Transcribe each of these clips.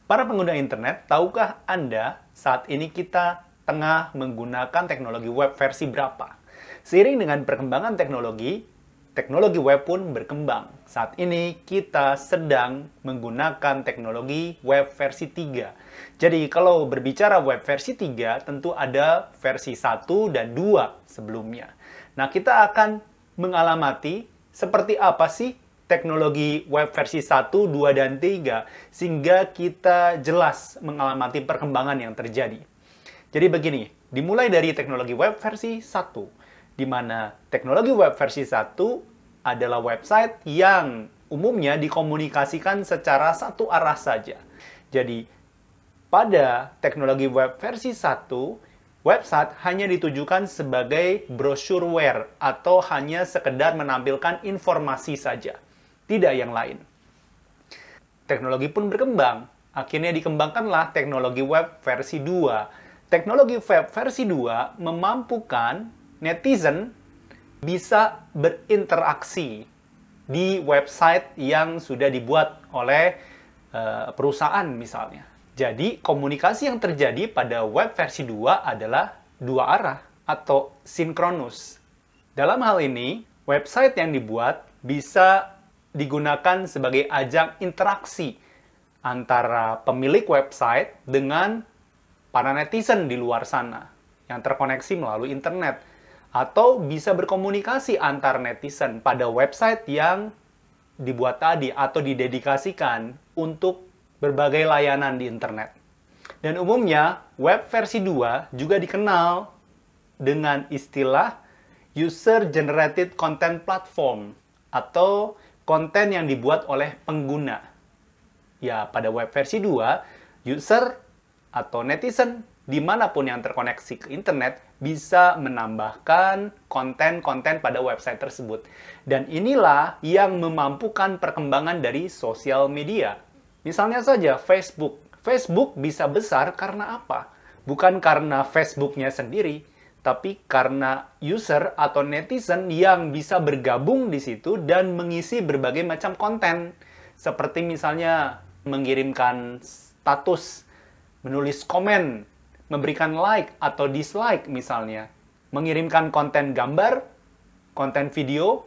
Para pengguna internet, tahukah Anda saat ini kita tengah menggunakan teknologi web versi berapa? Seiring dengan perkembangan teknologi, teknologi web pun berkembang. Saat ini kita sedang menggunakan teknologi web versi 3. Jadi kalau berbicara web versi 3, tentu ada versi 1 dan 2 sebelumnya. Nah, kita akan mengalamati seperti apa sih teknologi web versi 1, 2, dan 3 sehingga kita jelas mengamati perkembangan yang terjadi. Jadi begini, dimulai dari teknologi web versi 1, di mana teknologi web versi 1 adalah website yang umumnya dikomunikasikan secara satu arah saja. Jadi, pada teknologi web versi 1, website hanya ditujukan sebagai brosureware atau hanya sekedar menampilkan informasi saja, tidak yang lain. Teknologi pun berkembang. Akhirnya dikembangkanlah teknologi web versi 2. Teknologi web versi 2 memampukan netizen bisa berinteraksi di website yang sudah dibuat oleh perusahaan misalnya. Jadi, komunikasi yang terjadi pada web versi 2 adalah dua arah atau sinkronus. Dalam hal ini, website yang dibuat bisa digunakan sebagai ajang interaksi antara pemilik website dengan para netizen di luar sana yang terkoneksi melalui internet, atau bisa berkomunikasi antar netizen pada website yang dibuat tadi atau didedikasikan untuk berbagai layanan di internet. Dan umumnya, web versi 2 juga dikenal dengan istilah User Generated Content Platform atau konten yang dibuat oleh pengguna. Ya, pada web versi 2, user atau netizen dimanapun yang terkoneksi ke internet bisa menambahkan konten-konten pada website tersebut. Dan inilah yang memampukan perkembangan dari sosial media. Misalnya saja Facebook. Facebook bisa besar karena apa? Bukan karena Facebooknya sendiri, tapi karena user atau netizen yang bisa bergabung di situ dan mengisi berbagai macam konten. Seperti misalnya mengirimkan status, menulis komen, memberikan like atau dislike misalnya, mengirimkan konten gambar, konten video,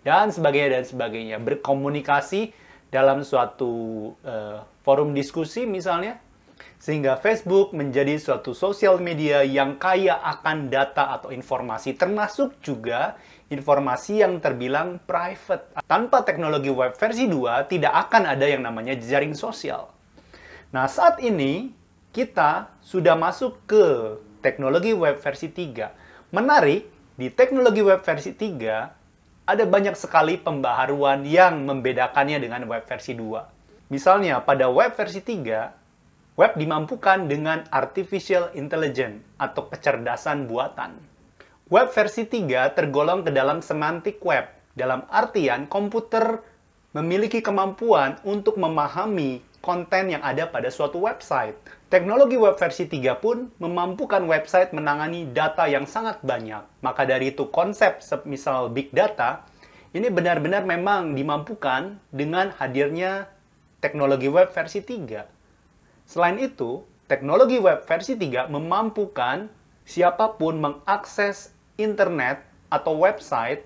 dan sebagainya. Berkomunikasi dalam suatu forum diskusi misalnya, sehingga Facebook menjadi suatu sosial media yang kaya akan data atau informasi, termasuk juga informasi yang terbilang private. Tanpa teknologi web versi 2, tidak akan ada yang namanya jejaring sosial. Nah, saat ini kita sudah masuk ke teknologi web versi 3. Menarik, di teknologi web versi 3, ada banyak sekali pembaharuan yang membedakannya dengan web versi 2. Misalnya, pada web versi 3, web dimampukan dengan artificial intelligence atau kecerdasan buatan. Web versi 3 tergolong ke dalam semantik web, dalam artian komputer memiliki kemampuan untuk memahami konten yang ada pada suatu website. Teknologi web versi 3 pun memampukan website menangani data yang sangat banyak. Maka dari itu konsep misal big data, ini benar-benar memang dimampukan dengan hadirnya teknologi web versi 3. Selain itu, teknologi web versi 3 memampukan siapapun mengakses internet atau website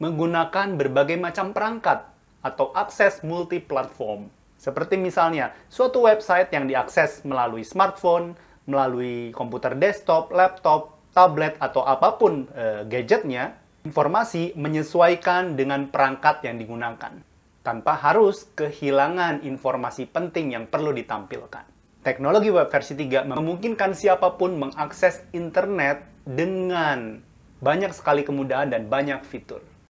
menggunakan berbagai macam perangkat atau akses multi-platform. Seperti misalnya, suatu website yang diakses melalui smartphone, melalui komputer desktop, laptop, tablet, atau apapun gadgetnya, informasi menyesuaikan dengan perangkat yang digunakan, tanpa harus kehilangan informasi penting yang perlu ditampilkan. Teknologi web versi 3 memungkinkan siapapun mengakses internet dengan banyak sekali kemudahan dan banyak fitur.